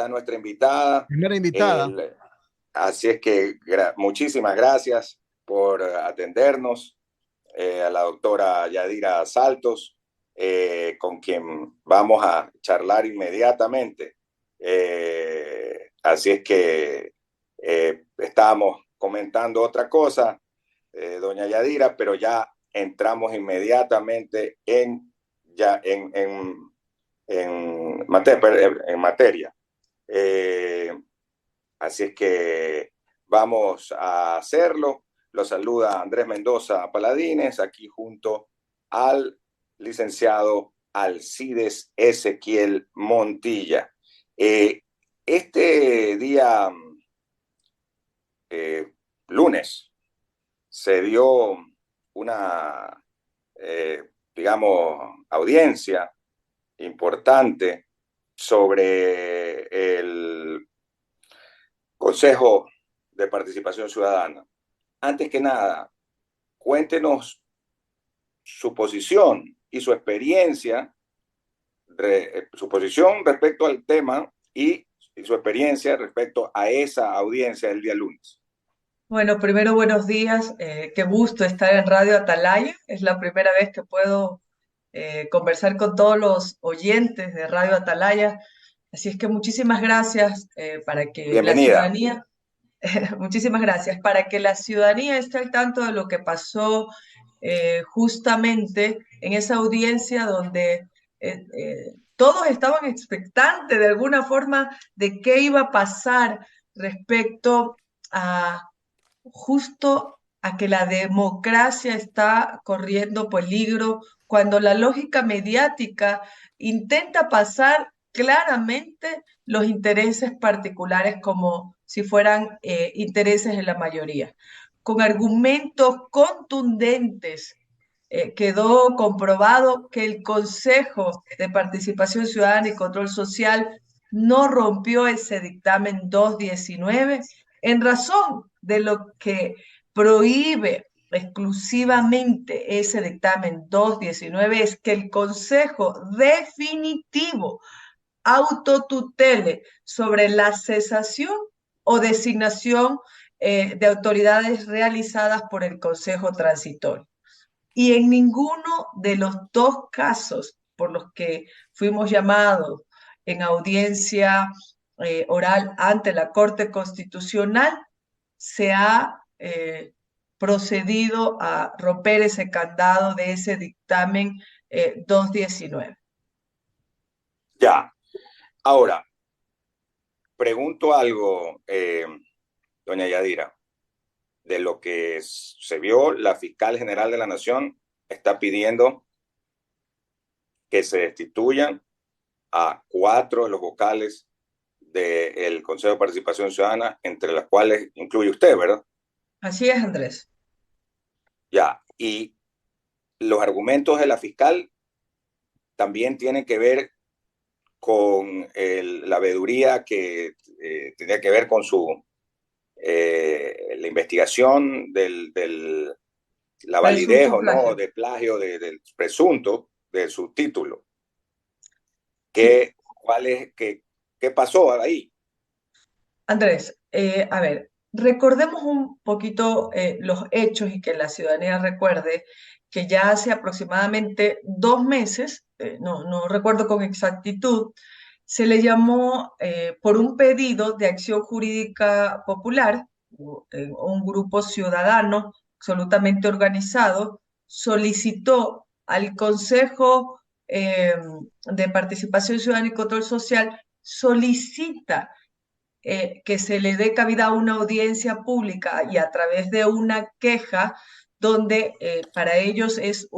está nuestra invitada. Primera invitada. Así es que muchísimas gracias por atendernos, a la doctora Yadira Saltos, con quien vamos a charlar inmediatamente. Así es que estábamos comentando otra cosa, doña Yadira, pero ya entramos inmediatamente en materia. Así es que vamos a hacerlo. Lo saluda Andrés Mendoza Paladines, aquí junto al licenciado Alcides Ezequiel Montilla. Este día lunes se dio una, digamos, audiencia importante sobre el Consejo de Participación Ciudadana. Antes que nada, cuéntenos su posición y su experiencia, su posición respecto al tema y su experiencia respecto a esa audiencia del día lunes. Bueno, primero buenos días, qué gusto estar en Radio Atalaya, es la primera vez que puedo conversar con todos los oyentes de Radio Atalaya, así es que muchísimas gracias para que la Bienvenida. ciudadanía, muchísimas gracias, para que la ciudadanía esté al tanto de lo que pasó justamente en esa audiencia donde todos estaban expectantes de alguna forma de qué iba a pasar respecto a justo a que la democracia está corriendo peligro cuando la lógica mediática intenta pasar claramente los intereses particulares como si fueran intereses de la mayoría. Con argumentos contundentes, quedó comprobado que el Consejo de Participación Ciudadana y Control Social no rompió ese dictamen 219 en razón de lo que prohíbe exclusivamente ese dictamen 219 es que el Consejo definitivo autotutele sobre la cesación o designación de autoridades realizadas por el Consejo Transitorio. Y en ninguno de los dos casos por los que fuimos llamados en audiencia oral ante la Corte Constitucional se ha procedido a romper ese candado de ese dictamen 219. Ya. Ahora, pregunto algo, doña Yadira. De lo que se vio, la fiscal general de la Nación está pidiendo que se destituyan a 4 de los vocales del Consejo de Participación Ciudadana, entre las cuales incluye usted, ¿verdad? Así es, Andrés. Ya, y los argumentos de la fiscal también tienen que ver con la veeduría que tenía que ver con la investigación la validez Presunto o no plagio. de plagio del presunto de su título. ¿Qué pasó ahí? Andrés, a ver, recordemos un poquito los hechos y que la ciudadanía recuerde que ya hace aproximadamente 2 meses, no recuerdo con exactitud, se le llamó por un pedido de acción jurídica popular, un grupo ciudadano absolutamente organizado, solicitó al Consejo de Participación Ciudadana y Control Social, solicita que se le dé cabida a una audiencia pública y a través de una queja donde para ellos es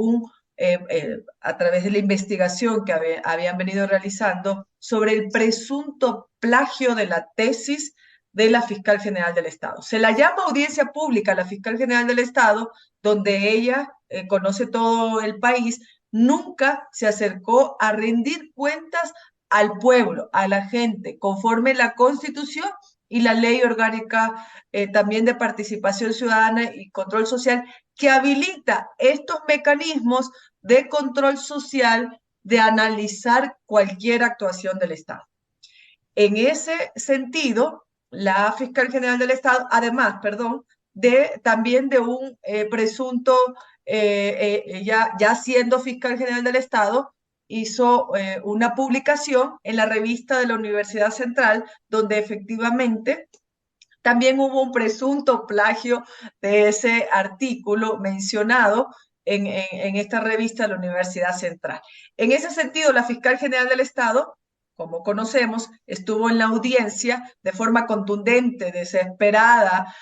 a través de la investigación que habían venido realizando sobre el presunto plagio de la tesis de la fiscal general del Estado. Se la llama audiencia pública a la fiscal general del Estado, donde ella conoce todo el país, nunca se acercó a rendir cuentas al pueblo, a la gente, conforme la Constitución y la Ley Orgánica también de Participación Ciudadana y Control Social, que habilita estos mecanismos de control social de analizar cualquier actuación del Estado. En ese sentido, la fiscal general del Estado, además, perdón, también de un presunto, ya siendo fiscal general del Estado, hizo una publicación en la revista de la Universidad Central, donde efectivamente también hubo un presunto plagio de ese artículo mencionado en esta revista de la Universidad Central. En ese sentido, la fiscal general del Estado, como conocemos, estuvo en la audiencia de forma contundente, desesperada,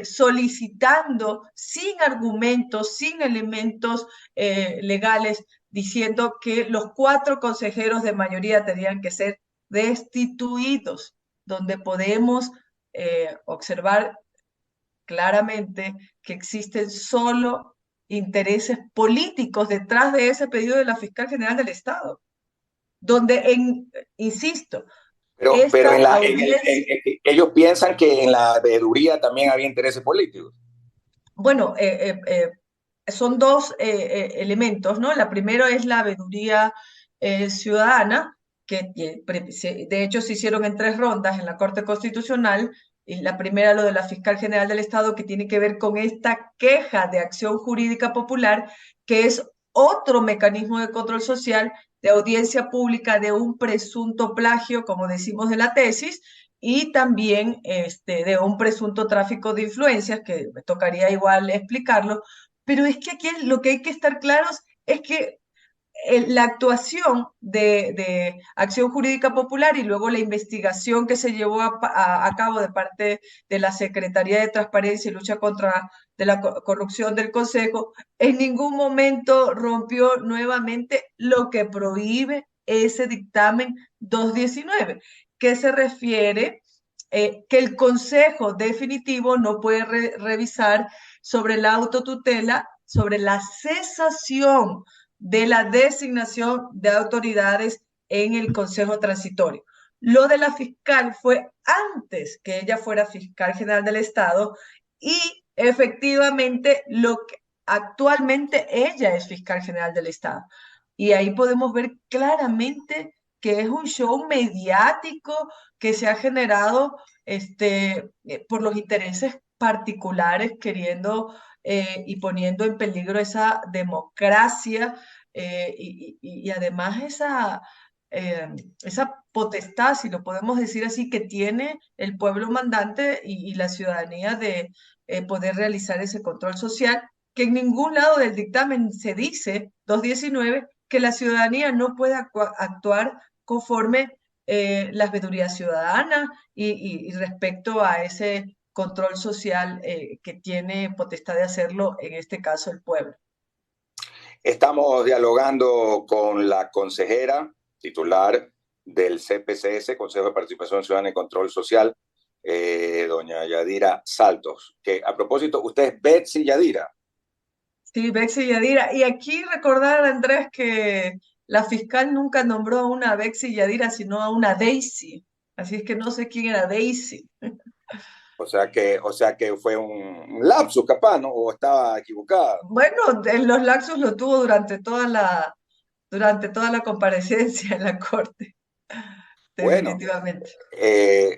solicitando sin argumentos, sin elementos legales, diciendo que los 4 consejeros de mayoría tenían que ser destituidos, donde podemos observar claramente que existen solo intereses políticos detrás de ese pedido de la fiscal general del Estado, donde, insisto, Pero esta audiencia, ellos piensan que en la veeduría también había intereses políticos. bueno, son dos elementos, ¿no? La primera es la veeduría ciudadana, que de hecho se hicieron en 3 rondas en la Corte Constitucional, y la primera lo de la Fiscal General del Estado, que tiene que ver con esta queja de acción jurídica popular, que es otro mecanismo de control social, de audiencia pública de un presunto plagio, como decimos de la tesis, y también de un presunto tráfico de influencias, que me tocaría igual explicarlo, pero es que aquí lo que hay que estar claros es que la actuación de Acción Jurídica Popular y luego la investigación que se llevó a cabo de parte de la Secretaría de Transparencia y Lucha contra de la Corrupción del Consejo, en ningún momento rompió nuevamente lo que prohíbe ese dictamen 219, que se refiere que el Consejo definitivo no puede revisar sobre la autotutela, sobre la cesación de la designación de autoridades en el Consejo Transitorio. Lo de la fiscal fue antes que ella fuera fiscal general del Estado, y efectivamente lo que actualmente ella es fiscal general del Estado. Y ahí podemos ver claramente que es un show mediático que se ha generado por los intereses particulares, queriendo y poniendo en peligro esa democracia y además eh, esa potestad, si lo podemos decir así, que tiene el pueblo mandante y la ciudadanía de poder realizar ese control social, que en ningún lado del dictamen se dice, 219, que la ciudadanía no puede actuar conforme las veedurías ciudadanas y respecto a ese control social que tiene potestad de hacerlo, en este caso el pueblo. Estamos dialogando con la consejera titular del CPCS, Consejo de Participación Ciudadana y Control Social, doña Yadira Saltos, que a propósito, usted es Betsy Yadira. Sí, Bexy Yadira. Y aquí recordar, Andrés, que la fiscal nunca nombró a una Bexy Yadira, sino a una Daisy. Así es que no sé quién era Daisy. O sea que fue un lapsus capaz, ¿no? O estaba equivocada. Bueno, en los laxos lo tuvo durante toda la comparecencia en la corte, Bueno, definitivamente.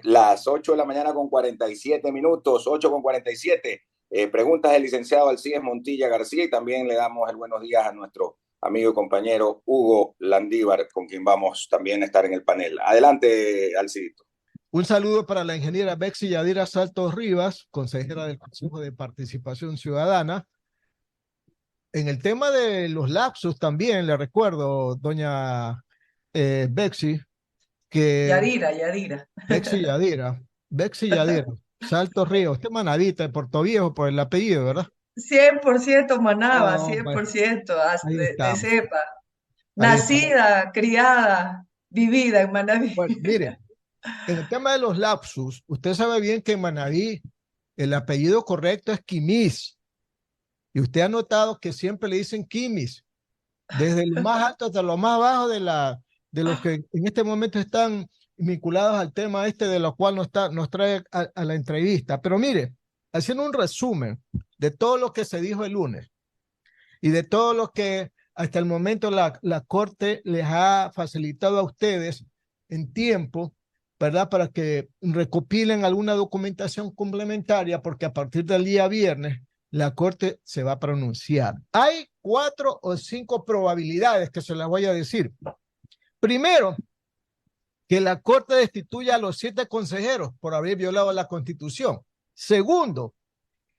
las 8 de la mañana con 47 minutos, 8 con 47. Preguntas del licenciado Alcides Montilla García, y también le damos el buenos días a nuestro amigo y compañero Hugo Landívar, con quien vamos también a estar en el panel. Adelante, Alcidito. Un saludo para la ingeniera Bexy Yadira Saltos Rivas, consejera del Consejo de Participación Ciudadana. En el tema de los lapsus también le recuerdo, doña Bexy, que Yadira. Bexy Yadira, Saltos Ríos, usted manadita de Puerto Viejo por el apellido, ¿verdad? 100% Manaba, Oh, cien pues, por ciento, ahí de estamos, cepa. ahí estamos. Nacida, criada, vivida en Manaví. Bueno, mire, en el tema de los lapsus, usted sabe bien que en Manaví el apellido correcto es Quimis, y usted ha notado que siempre le dicen Quimis, desde lo más alto hasta lo más bajo de los que en este momento están vinculados al tema este de lo cual nos trae a la entrevista. Pero mire, haciendo un resumen de todo lo que se dijo el lunes y de todo lo que hasta el momento la Corte les ha facilitado a ustedes en tiempo ¿verdad? Para que recopilen alguna documentación complementaria, porque a partir del día viernes la Corte se va a pronunciar. Hay 4 o 5 probabilidades que se las voy a decir. Primero, que la Corte destituya a los 7 consejeros por haber violado la Constitución. Segundo,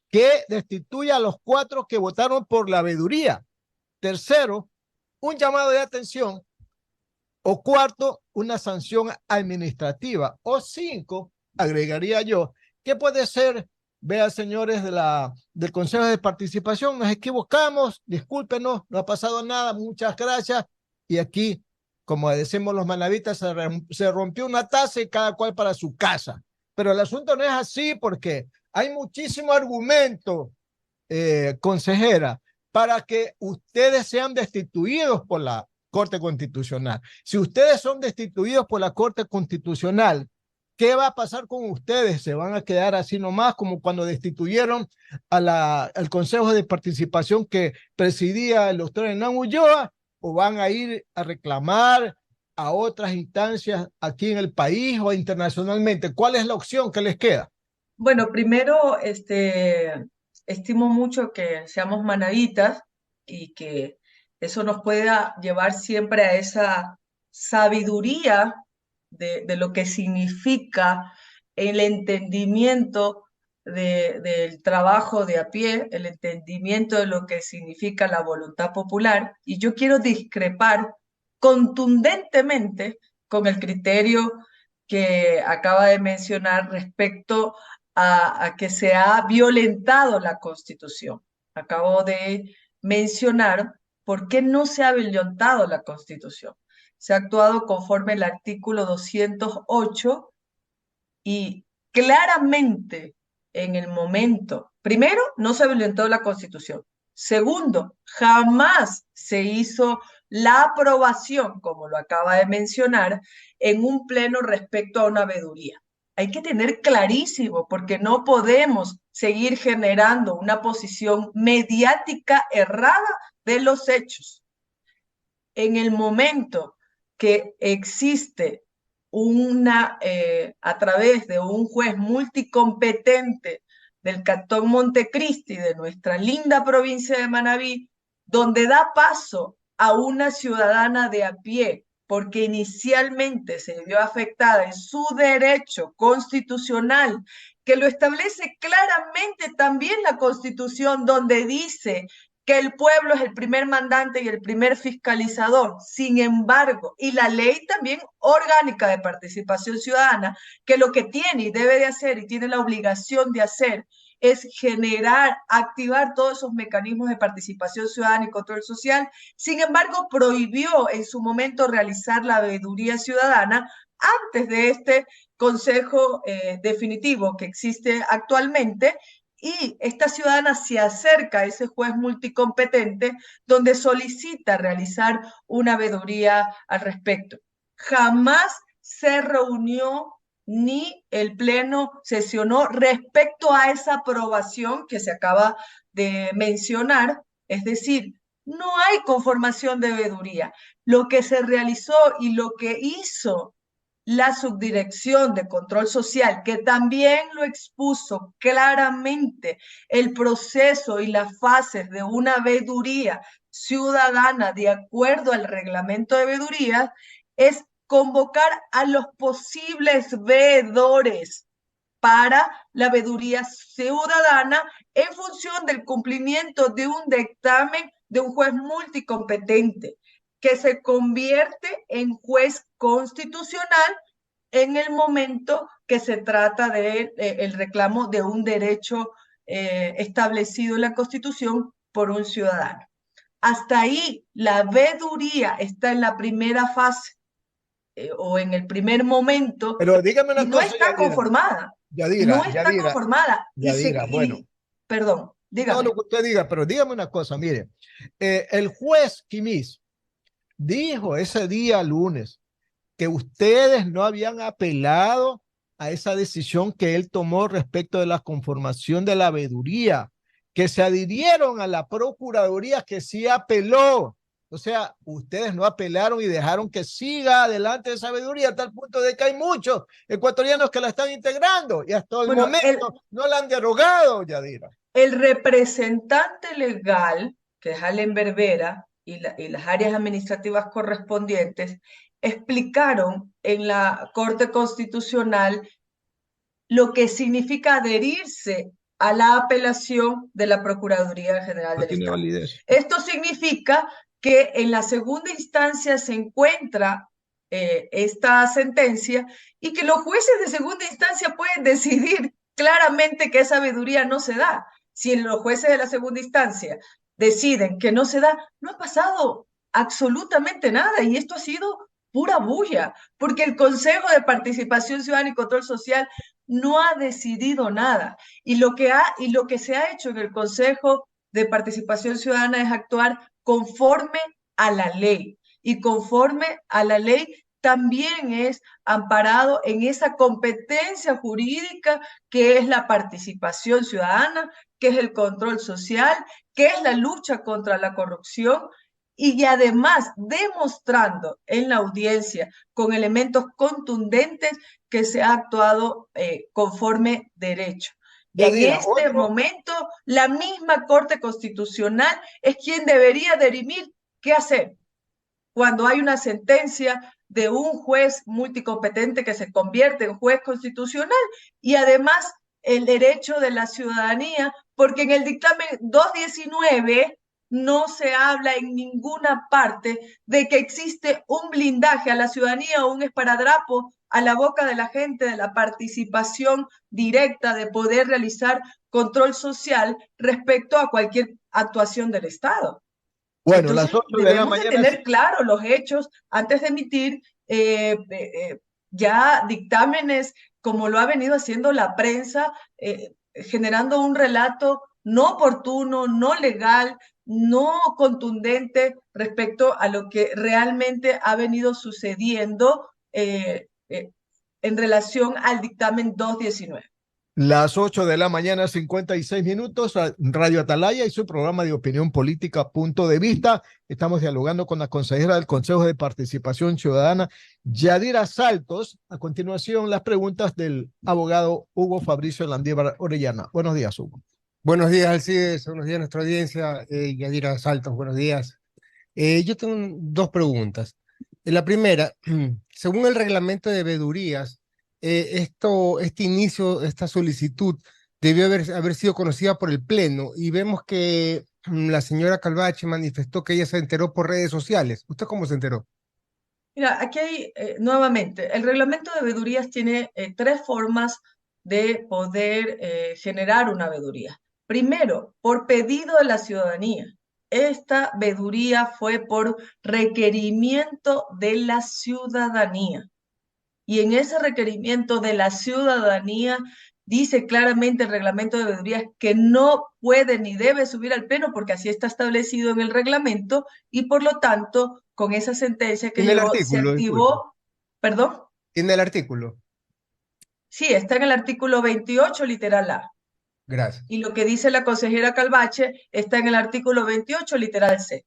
que destituya a los 4 que votaron por la veeduría. Tercero, un llamado de atención. O cuarto, una sanción administrativa. O 5, agregaría yo, que puede ser, vea, señores del Consejo de Participación, nos equivocamos, discúlpenos, no ha pasado nada, muchas gracias. Y aquí, como decimos los manavitas, se rompió una taza y cada cual para su casa. Pero el asunto no es así, porque hay muchísimo argumento, consejera, para que ustedes sean destituidos por la Corte Constitucional. Si ustedes son destituidos por la Corte Constitucional, ¿qué va a pasar con ustedes? ¿Se van a quedar así nomás como cuando destituyeron al Consejo de Participación que presidía el doctor Hernán Ulloa? ¿O van a ir a reclamar a otras instancias aquí en el país o internacionalmente? ¿Cuál es la opción que les queda? Bueno, primero, estimo mucho que seamos manavitas y que eso nos pueda llevar siempre a esa sabiduría de lo que significa el entendimiento del trabajo de a pie, el entendimiento de lo que significa la voluntad popular. Y yo quiero discrepar contundentemente con el criterio que acaba de mencionar respecto a que se ha violentado la Constitución. Acabo de mencionar por qué no se ha violentado la Constitución. Se ha actuado conforme al artículo 208 y claramente en el momento, primero, no se violentó la Constitución. Segundo, jamás se hizo la aprobación, como lo acaba de mencionar, en un pleno respecto a una veeduría. Hay que tener clarísimo, porque no podemos seguir generando una posición mediática errada de los hechos. En el momento que existe a través de un juez multicompetente del Cantón Montecristi, de nuestra linda provincia de Manabí, donde da paso a una ciudadana de a pie, porque inicialmente se vio afectada en su derecho constitucional, que lo establece claramente también la Constitución, donde dice que el pueblo es el primer mandante y el primer fiscalizador. Sin embargo, y la ley también orgánica de participación ciudadana, que lo que tiene y debe de hacer y tiene la obligación de hacer es generar, activar todos esos mecanismos de participación ciudadana y control social. Sin embargo, prohibió en su momento realizar la veeduría ciudadana antes de este consejo definitivo que existe actualmente, y esta ciudadana se acerca a ese juez multicompetente donde solicita realizar una veeduría al respecto. Jamás se reunió ni el pleno sesionó respecto a esa aprobación que se acaba de mencionar, es decir, no hay conformación de veeduría. Lo que se realizó y lo que hizo la Subdirección de Control Social, que también lo expuso claramente, el proceso y las fases de una veeduría ciudadana de acuerdo al reglamento de veedurías, es convocar a los posibles veedores para la veeduría ciudadana en función del cumplimiento de un dictamen de un juez multicompetente, que se convierte en juez constitucional en el momento que se trata de el reclamo de un derecho establecido en la Constitución por un ciudadano. Hasta ahí la veeduría está en la primera fase o en el primer momento. Pero dígame una y no cosa, está conformada. No está conformada. Bueno. Perdón, dígame. Todo lo que usted diga, pero dígame una cosa, mire, el juez Quimis dijo ese día lunes que ustedes no habían apelado a esa decisión que él tomó respecto de la conformación de la veeduría, que se adhirieron a la Procuraduría que sí apeló. O sea, ustedes no apelaron y dejaron que siga adelante esa veeduría a tal punto de que hay muchos ecuatorianos que la están integrando y hasta el Bueno, momento no la han derogado, Yadira. el representante legal, que es Allen Berbera, y las áreas administrativas correspondientes, explicaron en la Corte Constitucional lo que significa adherirse a la apelación de la Procuraduría General No del tiene Estado. validez. Esto significa que en la segunda instancia se encuentra esta sentencia y que los jueces de segunda instancia pueden decidir claramente que esa veeduría no se da. Si los jueces de la segunda instancia deciden que no se da, no ha pasado absolutamente nada y esto ha sido pura bulla, porque el Consejo de Participación Ciudadana y Control Social no ha decidido nada. Y lo que se ha hecho en el Consejo de Participación Ciudadana es actuar conforme a la ley. Y conforme a la ley también es amparado en esa competencia jurídica que es la participación ciudadana, que es el control social, que es la lucha contra la corrupción y además demostrando en la audiencia con elementos contundentes que se ha actuado conforme derecho. En Yadira, este momento, la misma Corte Constitucional es quien debería dirimir qué hacer cuando hay una sentencia de un juez multicompetente que se convierte en juez constitucional y además el derecho de la ciudadanía, porque en el dictamen 219 no se habla en ninguna parte de que existe un blindaje a la ciudadanía o un esparadrapo a la boca de la gente de la participación directa de poder realizar control social respecto a cualquier actuación del Estado. bueno, Entonces, las 8 de la debemos de mañana. tener claro los hechos antes de emitir ya dictámenes como lo ha venido haciendo la prensa, generando un relato no oportuno, no legal, no contundente respecto a lo que realmente ha venido sucediendo en relación al dictamen 219. Las 8 de la mañana, 56 minutos, Radio Atalaya y su programa de opinión política, Punto de Vista. Estamos dialogando con la consejera del Consejo de Participación Ciudadana, Yadira Saltos. A continuación, las preguntas del abogado Hugo Fabricio Landívar Orellana. Buenos días, Hugo. Buenos días, Alcides. Buenos días a nuestra audiencia. Yadira Saltos, buenos días. Yo tengo dos preguntas. La primera, según el reglamento de veedurías, este inicio, esta solicitud debió haber sido conocida por el Pleno y vemos que la señora Calvache manifestó que ella se enteró por redes sociales. ¿Usted cómo se enteró? Mira, aquí hay nuevamente, el reglamento de veedurías tiene tres formas de poder generar una veeduría. Primero, por pedido de la ciudadanía. Esta veeduría fue por requerimiento de la ciudadanía. Y en ese requerimiento de la ciudadanía dice claramente el reglamento de veedurías que no puede ni debe subir al pleno porque así está establecido en el reglamento y por lo tanto con esa sentencia que Tiene el llegó se artículo, disculpe. activó, perdón, Tiene el artículo. sí, está en el artículo 28 literal A. Gracias. Y lo que dice la consejera Calvache está en el artículo 28 literal C.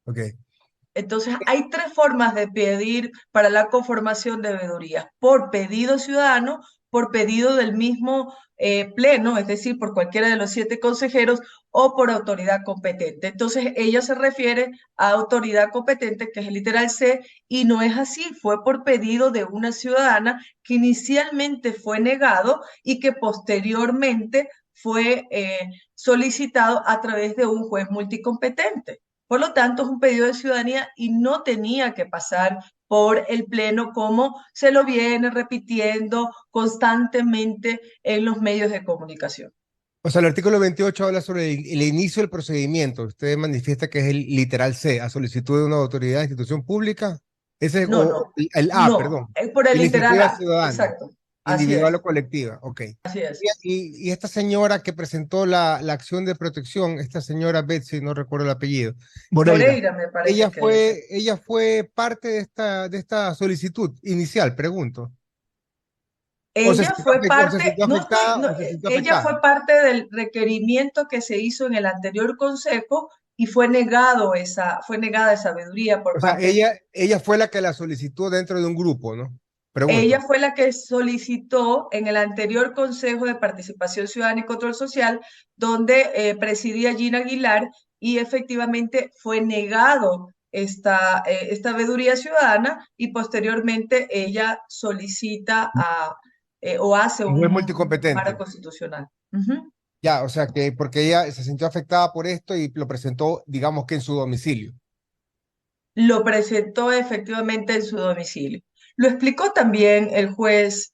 Ok. Entonces, hay tres formas de pedir para la conformación de veedurías. Por pedido ciudadano, por pedido del mismo pleno, es decir, por cualquiera de los 7 consejeros, o por autoridad competente. Entonces, ella se refiere a autoridad competente, que es el literal C, y no es así. Fue por pedido de una ciudadana que inicialmente fue negado y que posteriormente fue solicitado a través de un juez multicompetente. Por lo tanto, es un pedido de ciudadanía y no tenía que pasar por el Pleno como se lo viene repitiendo constantemente en los medios de comunicación. O sea, el artículo 28 habla sobre el inicio del procedimiento. Usted manifiesta que es el literal C, a solicitud de una autoridad, institución pública. Ese es, No, el A, no, perdón. es por el literal Iniciativa A. ciudadana. Exacto. Así Individual es. o colectiva, ok. Así es. Y esta señora que presentó la acción de protección, esta señora Betsy, no recuerdo el apellido, Moreira me parece que es. ella fue parte de esta solicitud inicial, pregunto. Ella fue parte, afectada, ella fue parte del requerimiento que se hizo en el anterior consejo y fue fue negada esa veeduría por O sea, parte. ella fue la que la solicitó dentro de un grupo, ¿no? Ella Pregunto. fue la que solicitó en el anterior Consejo de Participación Ciudadana y Control Social, donde presidía Gina Aguilar, y efectivamente fue negado esta veeduría ciudadana, y posteriormente ella solicita o hace Un juez un amparo multicompetente. constitucional. Ujú. Ya, o sea que porque ella se sintió afectada por esto y lo presentó, digamos que en su domicilio. Lo presentó efectivamente en su domicilio. Lo explicó también el juez,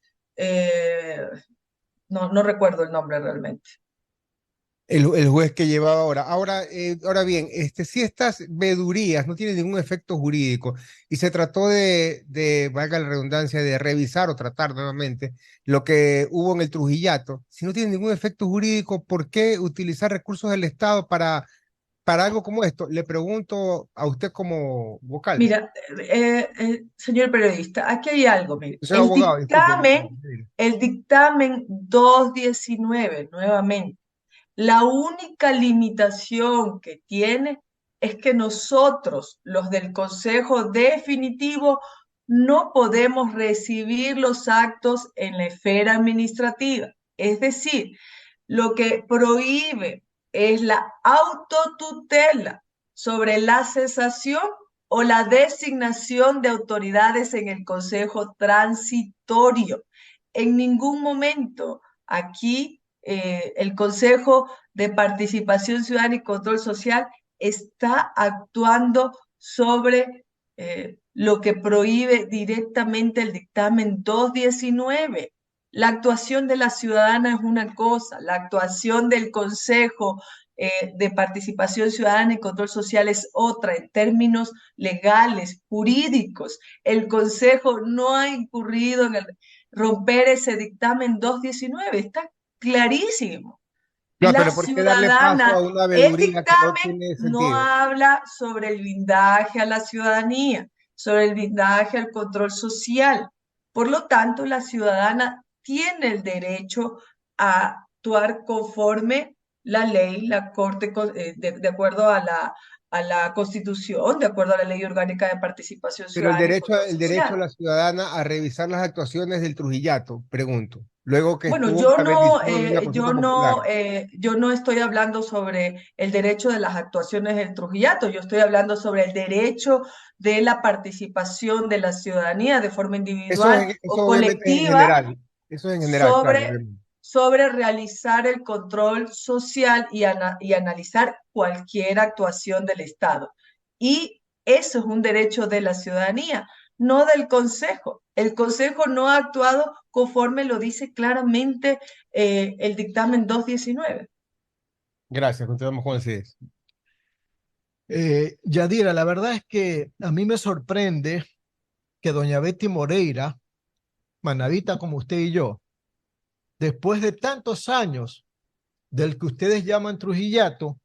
no recuerdo el nombre realmente. El juez que llevaba ahora. Ahora bien, si estas vedurías no tienen ningún efecto jurídico y se trató valga la redundancia, de revisar o tratar nuevamente lo que hubo en el Trujillato, si no tiene ningún efecto jurídico, ¿por qué utilizar recursos del Estado para algo como esto? Le pregunto a usted como vocal. Mira, señor periodista, aquí hay algo. Mire. Yo soy abogado, disculpe. El dictamen 219, nuevamente, la única limitación que tiene es que nosotros, los del Consejo Definitivo, no podemos recibir los actos en la esfera administrativa. Es decir, lo que prohíbe es la autotutela sobre la cesación o la designación de autoridades en el Consejo Transitorio. En ningún momento aquí el Consejo de Participación Ciudadana y Control Social está actuando sobre lo que prohíbe directamente el dictamen 219. La actuación de la ciudadana es una cosa, la actuación del Consejo de Participación Ciudadana y Control Social es otra en términos legales, jurídicos. El Consejo no ha incurrido en romper ese dictamen 219, está clarísimo. No, La pero ¿por qué darle paso a ciudadana, una el veeduría que no dictamen tiene no sentido? habla sobre el blindaje a la ciudadanía, sobre el blindaje al control social. Por lo tanto, la ciudadana tiene el derecho a actuar conforme la ley, la Corte, de acuerdo a la Constitución, de acuerdo a la Ley Orgánica de Participación Pero Ciudadana y Control el derecho Social. a la ciudadana a revisar las actuaciones del Trujillato, pregunto. Luego que Bueno, estuvo la bendición de una consulta popular. yo no estoy hablando sobre el derecho de las actuaciones del Trujillato, yo estoy hablando sobre el derecho de la participación de la ciudadanía de forma individual o Eso obviamente es en colectiva general. Eso es en general, claro, sobre, obviamente. sobre realizar el control social y analizar cualquier actuación del Estado. Y eso es un derecho de la ciudadanía, no del Consejo. El Consejo no ha actuado conforme lo dice claramente el dictamen 219. Gracias, continuamos con el CIDES. Yadira, la verdad es que a mí me sorprende que doña Betty Moreira, manavita como usted y yo, después de tantos años del que ustedes llaman Trujillato,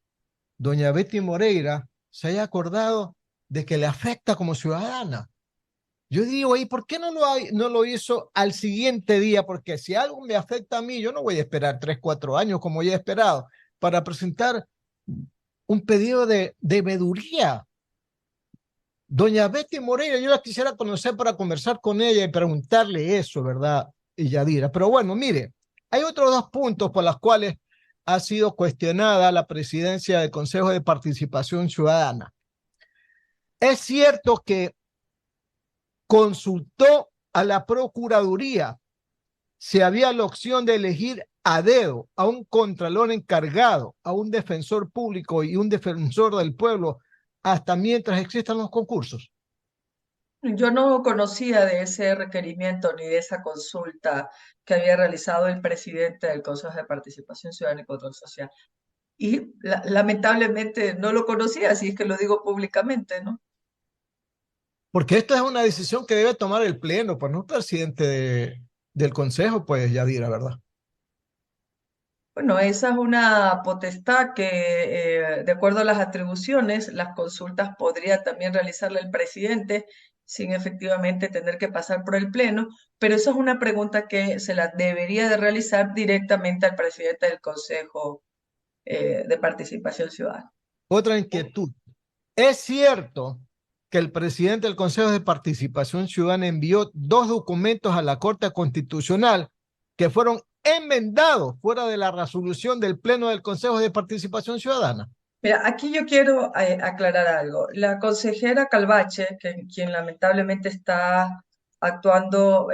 doña Betty Moreira se haya acordado de que le afecta como ciudadana. Yo digo, ¿y por qué no lo hizo al siguiente día? Porque si algo me afecta a mí, yo no voy a esperar 3, 4 años como ya he esperado para presentar un pedido de veeduría. Doña Betty Moreira, yo la quisiera conocer para conversar con ella y preguntarle eso, ¿verdad, Yadira? Pero bueno, mire, hay otros 2 puntos por los cuales ha sido cuestionada la presidencia del Consejo de Participación Ciudadana. Es cierto que consultó a la Procuraduría si había la opción de elegir a dedo a un contralor encargado, a un defensor público y un defensor del pueblo hasta mientras existan los concursos. Yo no conocía de ese requerimiento ni de esa consulta que había realizado el presidente del Consejo de Participación Ciudadana y Control Social. Y lamentablemente no lo conocía, así es que lo digo públicamente, ¿no? Porque esto es una decisión que debe tomar el Pleno, pues no el presidente del Consejo, pues Yadira, ¿verdad? Bueno, esa es una potestad que, de acuerdo a las atribuciones, las consultas podría también realizarle el presidente sin efectivamente tener que pasar por el Pleno, pero eso es una pregunta que se la debería de realizar directamente al presidente del Consejo de Participación Ciudadana. Otra inquietud. ¿Es cierto que el presidente del Consejo de Participación Ciudadana envió 2 documentos a la Corte Constitucional que fueron enmendados fuera de la resolución del Pleno del Consejo de Participación Ciudadana? Mira, aquí yo quiero aclarar algo. La consejera Calvache, quien lamentablemente está actuando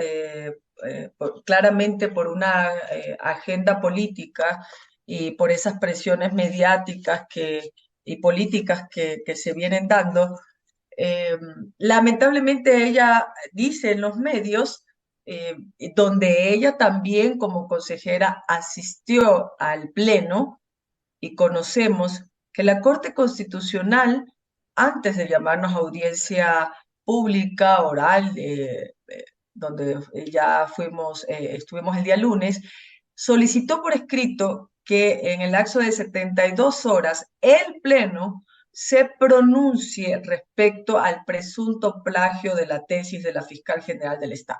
claramente por una agenda política y por esas presiones mediáticas y políticas que se vienen dando, eh, lamentablemente ella dice en los medios, eh, donde ella también como consejera asistió al pleno, y conocemos que la Corte Constitucional, antes de llamarnos a audiencia pública, oral, donde ya estuvimos el día lunes, solicitó por escrito que en el lapso de 72 horas el Pleno se pronuncie respecto al presunto plagio de la tesis de la fiscal general del Estado.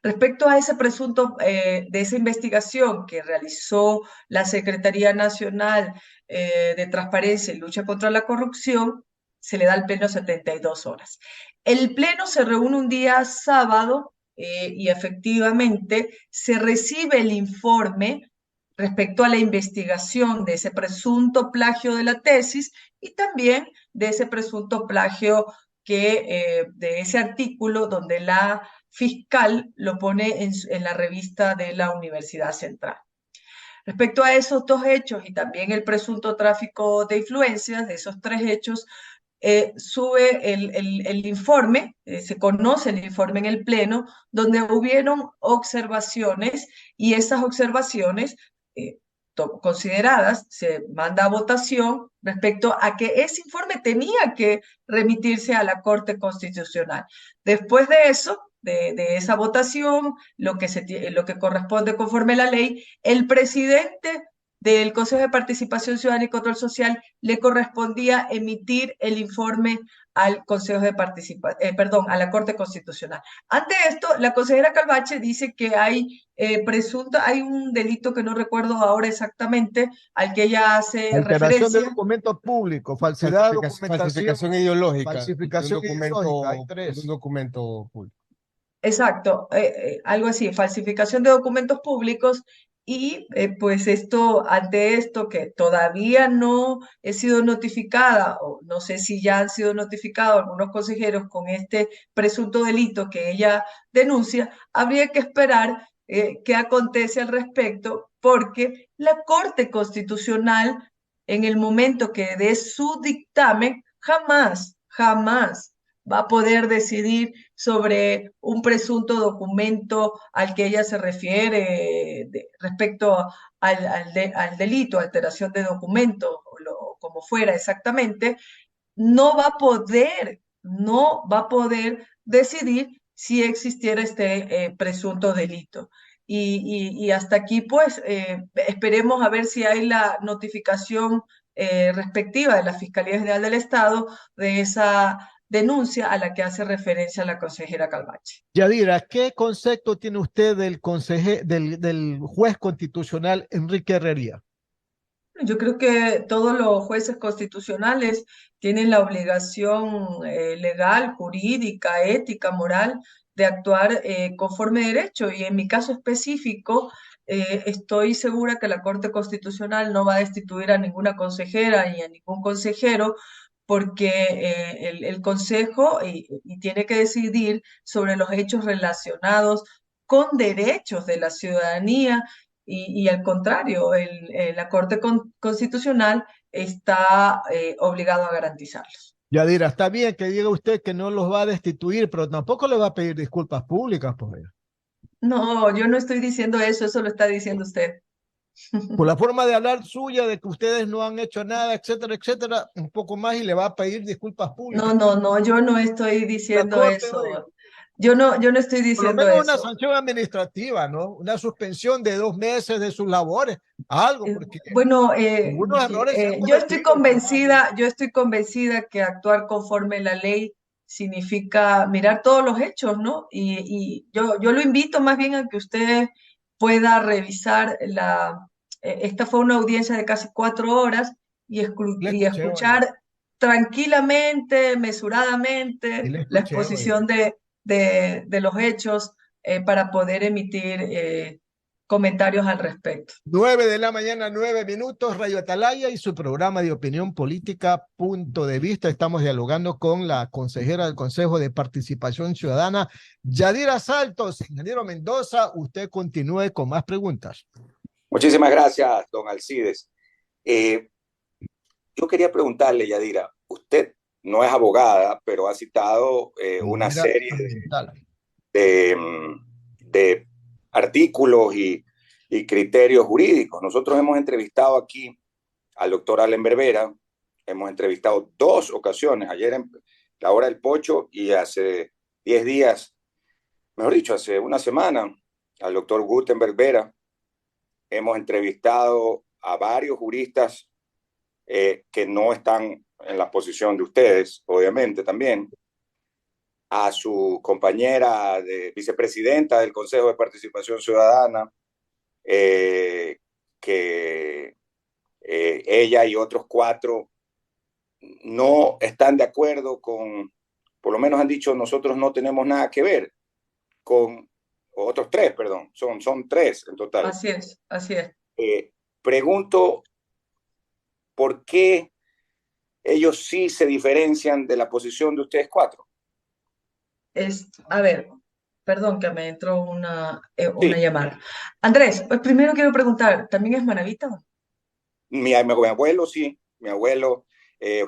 Respecto a ese presunto, de esa investigación que realizó la Secretaría Nacional de Transparencia y Lucha contra la Corrupción, se le da al Pleno 72 horas. El Pleno se reúne un día sábado y efectivamente se recibe el informe respecto a la investigación de ese presunto plagio de la tesis y también de ese presunto plagio de ese artículo donde la fiscal lo pone en la revista de la Universidad Central. Respecto a esos 2 hechos y también el presunto tráfico de influencias, de esos 3 hechos, sube el informe, se conoce el informe en el Pleno, donde hubieron observaciones y esas observaciones consideradas se manda a votación respecto a que ese informe tenía que remitirse a la Corte Constitucional. Después de eso, de esa votación, lo que corresponde conforme a la ley, el presidente del Consejo de Participación Ciudadana y Control Social le correspondía emitir el informe al Consejo de a la Corte Constitucional. Ante esto, la consejera Calvache dice que hay hay un delito que no recuerdo ahora exactamente, al que ella hace Alteración de referencia. documentos públicos, falsedad de documentación, Falsificación ideológica falsificación ideológica, hay 3. de un documento público. Exacto, algo así, falsificación de documentos públicos y pues ante esto que todavía no he sido notificada, o no sé si ya han sido notificados algunos consejeros con este presunto delito que ella denuncia, habría que esperar qué acontece al respecto, porque la Corte Constitucional, en el momento que dé su dictamen, jamás va a poder decidir sobre un presunto documento al que ella se refiere respecto al delito, alteración de documento, como fuera exactamente, no va a poder decidir si existiera este presunto delito. Y hasta aquí, pues, esperemos a ver si hay la notificación respectiva de la Fiscalía General del Estado de esa denuncia a la que hace referencia la consejera Calvache. Yadira, ¿qué concepto tiene usted del juez constitucional Enrique Herrería? Yo creo que todos los jueces constitucionales tienen la obligación legal, jurídica, ética, moral de actuar conforme derecho. Y en mi caso específico, estoy segura que la Corte Constitucional no va a destituir a ninguna consejera ni a ningún consejero porque el Consejo y tiene que decidir sobre los hechos relacionados con derechos de la ciudadanía y al contrario, la Corte Constitucional está obligado a garantizarlos. Yadira, está bien que diga usted que no los va a destituir, pero tampoco le va a pedir disculpas públicas por ello. No, yo no estoy diciendo eso lo está diciendo usted. Por la forma de hablar suya, de que ustedes no han hecho nada, etcétera, etcétera, un poco más y le va a pedir disculpas públicas. No, yo no estoy diciendo eso. Yo no estoy Por lo diciendo menos una eso. sanción administrativa, ¿no? Una suspensión de 2 meses de sus labores, algo, porque Bueno, algunos errores se han yo estoy cometido. convencida que actuar conforme la ley significa mirar todos los hechos, ¿no? Y yo lo invito más bien a que usted pueda revisar esta fue una audiencia de casi 4 horas Le y escuché hoy. escuchar tranquilamente, Y mesuradamente, le la escuché hoy. exposición de los hechos para poder emitir comentarios al respecto. 9 de la mañana, 9 minutos, Radio Atalaya y su programa de opinión política, Punto de Vista. Estamos dialogando con la consejera del Consejo de Participación Ciudadana, Yadira Saltos. Ingeniero Mendoza, usted continúe con más preguntas. Muchísimas gracias, don Alcides. Yo quería preguntarle, Yadira, usted no es abogada, pero ha citado una Manera serie ambiental. de artículos y criterios jurídicos. Nosotros hemos entrevistado aquí al doctor Allen Berbera, hemos entrevistado 2 ocasiones, ayer en la hora del pocho y hace 10 días, mejor dicho, hace una semana, al doctor Gutenberg Vera. Hemos entrevistado a varios juristas que no están en la posición de ustedes, obviamente también, a su compañera de vicepresidenta del Consejo de Participación Ciudadana, que ella y otros 4 no están de acuerdo con, por lo menos han dicho, nosotros no tenemos nada que ver con, otros 3, perdón, son 3 en total. Así es, así es. Pregunto, ¿por qué ellos sí se diferencian de la posición de ustedes 4? A ver, perdón que me entró una Sí, llamada. Andrés, pues primero quiero preguntar, ¿también es manavita? mi abuelo sí, mi abuelo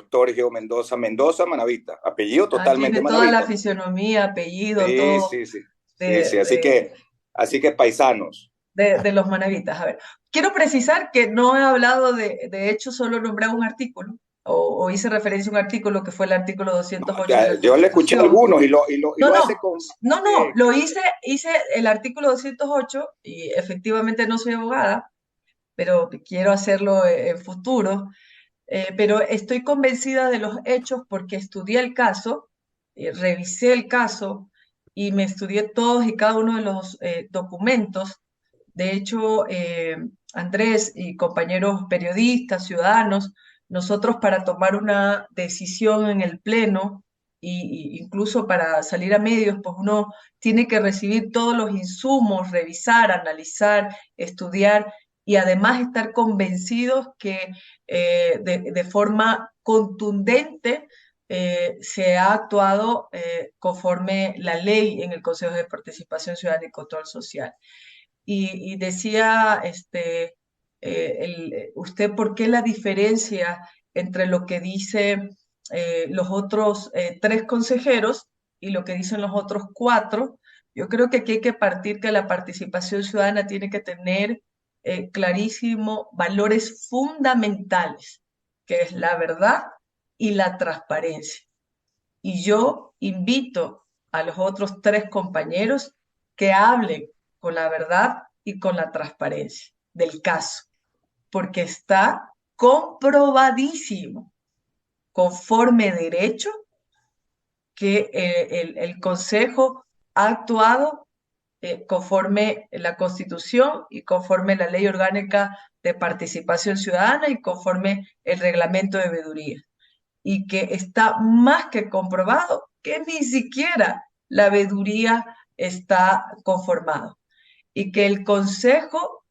Torgio Mendoza Manavita, apellido Ah, tiene totalmente toda la Manavita. fisionomía, apellido, Sí, todo sí, sí, sí, sí, de, de, así que paisanos. de los manavitas. A ver, quiero precisar que no he hablado de hecho, solo nombré un artículo o hice referencia a un artículo que fue el artículo No, 208 de la yo le escuché a Constitución. algunos y No, lo no, hace con no, no, bastante... lo hice el artículo 208 y efectivamente no soy abogada, pero quiero hacerlo en futuro. Pero estoy convencida de los hechos porque estudié el caso, revisé el caso y me estudié todos y cada uno de los documentos. De hecho, Andrés y compañeros periodistas, ciudadanos, nosotros para tomar una decisión en el Pleno incluso para salir a medios, pues uno tiene que recibir todos los insumos, revisar, analizar, estudiar y además estar convencidos que de forma contundente se ha actuado conforme la ley en el Consejo de Participación Ciudadana y Control Social. Y decía usted, ¿por qué la diferencia entre lo que dice los otros 3 consejeros y lo que dicen los otros 4? Yo creo que aquí hay que partir que la participación ciudadana tiene que tener clarísimo valores fundamentales, que es la verdad y la transparencia. Y yo invito a los otros 3 compañeros que hablen con la verdad y con la transparencia del caso, porque está comprobadísimo, conforme derecho, que el Consejo ha actuado conforme la Constitución y conforme la Ley Orgánica de Participación Ciudadana y conforme el Reglamento de Veeduría. Y que está más que comprobado que ni siquiera la veeduría está conformado y que el Consejo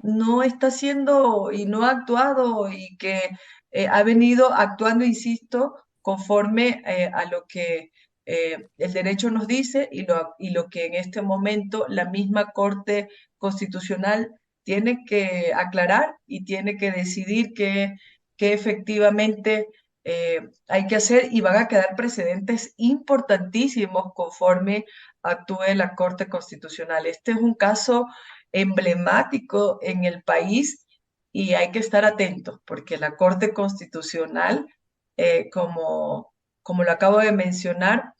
no está haciendo y no ha actuado y que ha venido actuando, insisto, conforme a lo que el derecho nos dice y lo que en este momento la misma Corte Constitucional tiene que aclarar y tiene que decidir que efectivamente hay que hacer y van a quedar precedentes importantísimos conforme actúe la Corte Constitucional. Este es un caso emblemático en el país y hay que estar atentos porque la Corte Constitucional, como lo acabo de mencionar,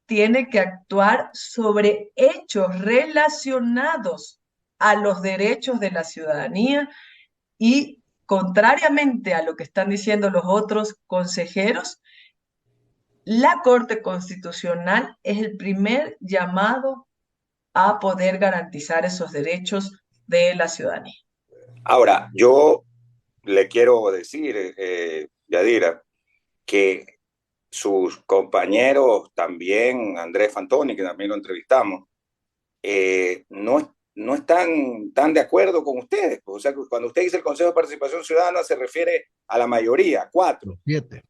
tiene que actuar sobre hechos relacionados a los derechos de la ciudadanía y contrariamente a lo que están diciendo los otros consejeros, la Corte Constitucional es el primer llamado a poder garantizar esos derechos de la ciudadanía. Ahora, yo le quiero decir, Yadira, que sus compañeros también, Andrés Fantoni, que también lo entrevistamos, no están tan de acuerdo con ustedes. O sea, cuando usted dice el Consejo de Participación Ciudadana, se refiere a la mayoría, 4 7.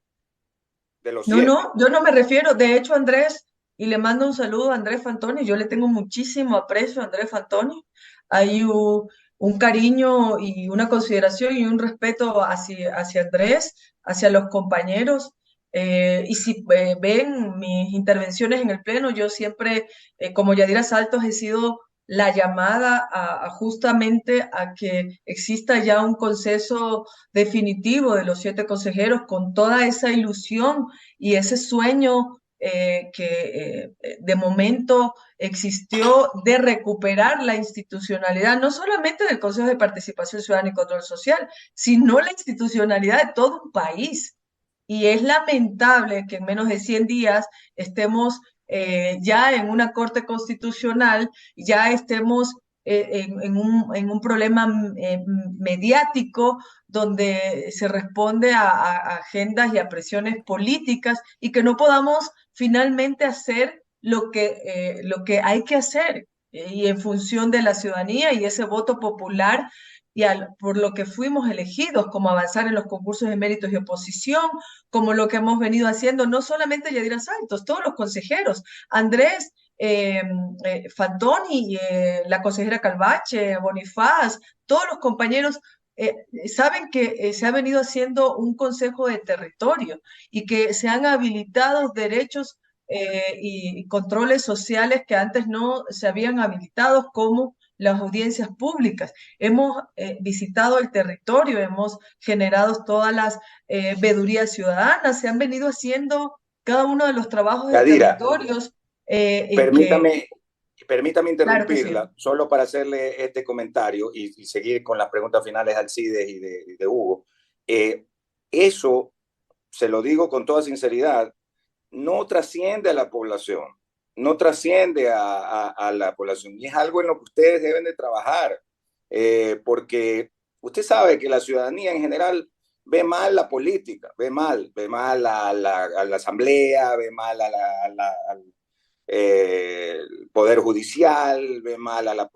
de los No, 7. no, yo no me refiero, de hecho, Andrés, y le mando un saludo a Andrés Fantoni, yo le tengo muchísimo aprecio a Andrés Fantoni, hay un cariño y una consideración y un respeto hacia Andrés, hacia los compañeros, y si ven mis intervenciones en el Pleno, yo siempre, como Yadira Saltos, he sido la llamada a justamente a que exista ya un consenso definitivo de los 7 consejeros con toda esa ilusión y ese sueño que de momento existió de recuperar la institucionalidad, no solamente del Consejo de Participación Ciudadana y Control Social, sino la institucionalidad de todo un país. Y es lamentable que en menos de 100 días estemos ya en una corte constitucional, ya estemos en un problema mediático donde se responde a agendas y a presiones políticas y que no podamos finalmente hacer lo que hay que hacer y en función de la ciudadanía y ese voto popular y por lo que fuimos elegidos, como avanzar en los concursos de méritos y oposición, como lo que hemos venido haciendo, no solamente Yadira Santos, todos los consejeros, Andrés, Fantoni, la consejera Calvache, Bonifaz, todos los compañeros saben que se ha venido haciendo un consejo de territorio y que se han habilitado derechos y controles sociales que antes no se habían habilitado, como las audiencias públicas. Hemos visitado el territorio, hemos generado todas las veedurías ciudadanas, se han venido haciendo cada uno de los trabajos de Yadira, territorios. Permítame Claro que sí. interrumpirla, solo para hacerle este comentario y seguir con las preguntas finales al Alcides y de Hugo. Eso, se lo digo con toda sinceridad, no trasciende a la población, no trasciende a la población, y es algo en lo que ustedes deben de trabajar, porque usted sabe que la ciudadanía en general ve mal la política, ve mal a la asamblea, ve mal al Poder Judicial, ve mal al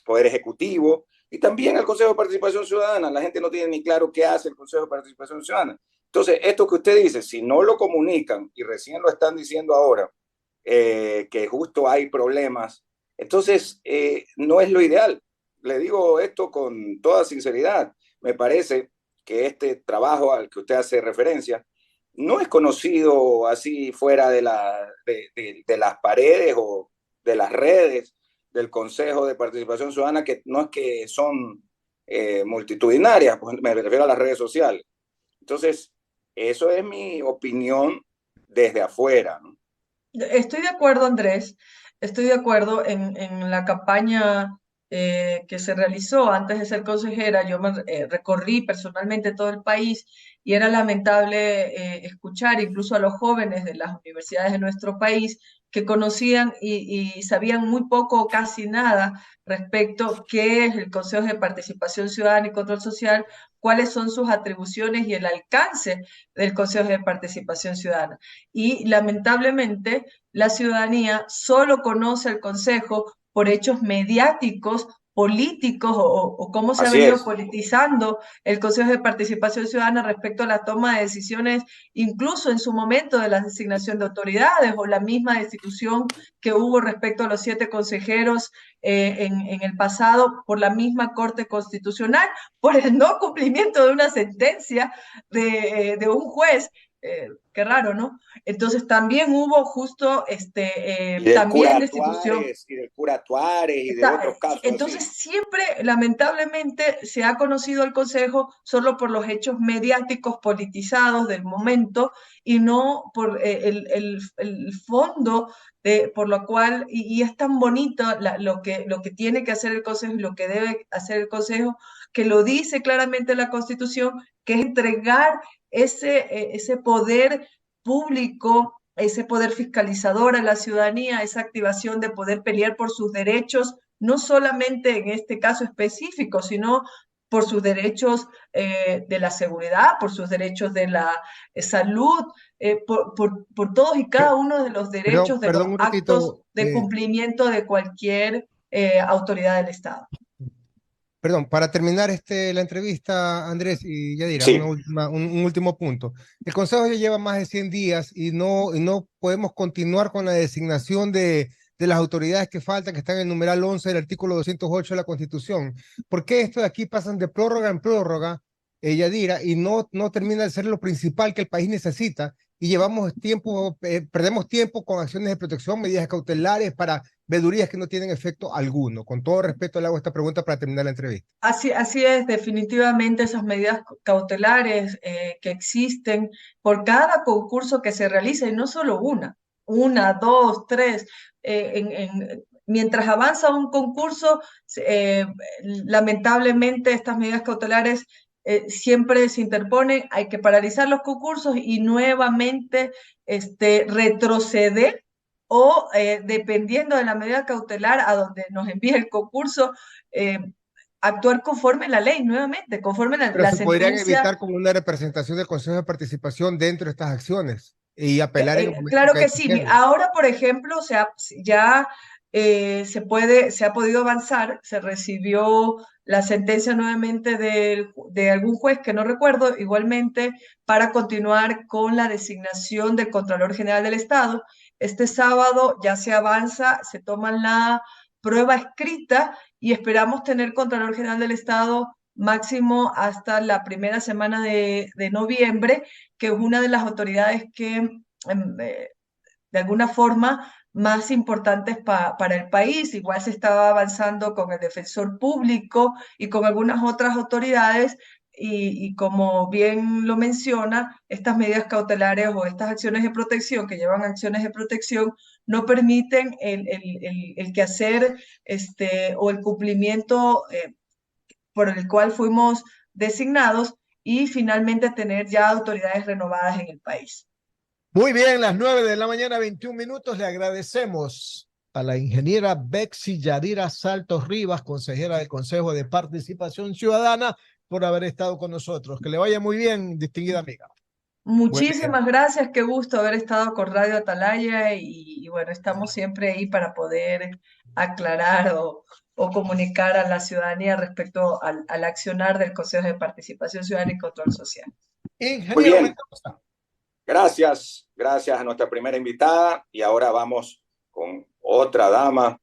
Poder Ejecutivo y también al Consejo de Participación Ciudadana. La gente no tiene ni claro qué hace el Consejo de Participación Ciudadana. Entonces, esto que usted dice, si no lo comunican, y recién lo están diciendo ahora, que justo hay problemas, entonces no es lo ideal. Le digo esto con toda sinceridad. Me parece que este trabajo al que usted hace referencia no es conocido así fuera de las paredes o de las redes del Consejo de Participación Ciudadana, que no es que son multitudinarias, pues me refiero a las redes sociales. Entonces, eso es mi opinión desde afuera, ¿no? Estoy de acuerdo, Andrés. Estoy de acuerdo en la campaña que se realizó antes de ser consejera. Yo recorrí personalmente todo el país y era lamentable escuchar incluso a los jóvenes de las universidades de nuestro país que conocían y sabían muy poco o casi nada respecto a qué es el Consejo de Participación Ciudadana y Control Social, cuáles son sus atribuciones y el alcance del Consejo de Participación Ciudadana. Y lamentablemente la ciudadanía solo conoce el Consejo por hechos mediáticos, políticos o cómo se ha Así venido es. politizando el Consejo de Participación Ciudadana respecto a la toma de decisiones, incluso en su momento de la designación de autoridades o la misma destitución que hubo respecto a los 7 consejeros en el pasado por la misma Corte Constitucional, por el no cumplimiento de una sentencia de un juez. Qué raro, ¿no? Entonces también hubo justo Y del también cura destitución. Tuárez y de otros casos Entonces así. siempre, lamentablemente, se ha conocido el Consejo solo por los hechos mediáticos politizados del momento y no por el fondo por lo cual, y es tan bonito lo que tiene que hacer el Consejo y lo que debe hacer el Consejo, que lo dice claramente la Constitución, que es entregar ese poder público, ese poder fiscalizador a la ciudadanía, esa activación de poder pelear por sus derechos, no solamente en este caso específico, sino por sus derechos de la seguridad, por sus derechos de la salud, por todos y cada uno de los derechos, de los Perdón un actos ratito, de cumplimiento de cualquier autoridad del Estado. perdón, para terminar la entrevista, Andrés y Yadira, Sí, un último punto. El Consejo ya lleva más de 100 días y no podemos continuar con la designación de las autoridades que faltan, que están en el numeral 11 del artículo 208 de la Constitución. ¿Por qué esto de aquí pasan de prórroga en prórroga, Yadira, y no termina de ser lo principal que el país necesita? Y llevamos tiempo, perdemos tiempo con acciones de protección, medidas cautelares para vedurías que no tienen efecto alguno. Con todo respeto, le hago esta pregunta para terminar la entrevista. Así es, definitivamente esas medidas cautelares que existen por cada concurso que se realiza, y no solo una, dos, tres, mientras avanza un concurso, eh, lamentablemente estas medidas cautelares siempre se interponen, hay que paralizar los concursos y nuevamente retroceder o dependiendo de la medida cautelar a donde nos envíe el concurso, actuar conforme la ley, nuevamente, conforme Pero la se podrían sentencia. evitar con una representación del Consejo de Participación dentro de estas acciones y apelar en el momento Claro que hay que que sí. hacerlo. Ahora, por ejemplo, ya se ha podido avanzar, se recibió la sentencia nuevamente de algún juez que no recuerdo, igualmente para continuar con la designación del Contralor General del Estado. Este sábado ya se avanza, se toma la prueba escrita y esperamos tener Contralor General del Estado máximo hasta la primera semana de noviembre, que es una de las autoridades que de alguna forma más importantes para el país. Igual se estaba avanzando con el defensor público y con algunas otras autoridades. Y como bien lo menciona, estas medidas cautelares o estas acciones de protección que llevan acciones de protección no permiten el quehacer o el cumplimiento por el cual fuimos designados y finalmente tener ya autoridades renovadas en el país. Muy bien, las 9 de la mañana, 21 minutos. Le agradecemos a la ingeniera Bexy Yadira Saltos Rivas, consejera del Consejo de Participación Ciudadana, por haber estado con nosotros. Que le vaya muy bien, distinguida amiga. Buen día. Muchísimas gracias, qué gusto haber estado con Radio Atalaya y bueno, estamos siempre ahí para poder aclarar o comunicar a la ciudadanía respecto al accionar del Consejo de Participación Ciudadana y Control Social. muy Ingeniero bien. Mendoza. Gracias a nuestra primera invitada y ahora vamos con otra dama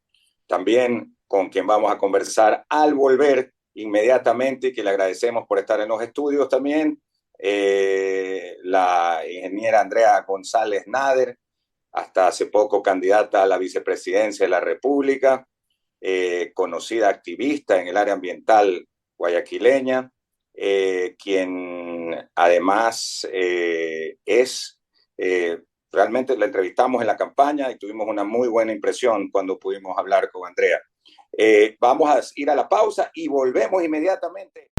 también con quien vamos a conversar al volver inmediatamente y que le agradecemos por estar en los estudios también, la ingeniera Andrea González Nader, hasta hace poco candidata a la vicepresidencia de la República, conocida activista en el área ambiental guayaquileña, quien además realmente la entrevistamos en la campaña y tuvimos una muy buena impresión cuando pudimos hablar con Andrea. Vamos a ir a la pausa y volvemos inmediatamente.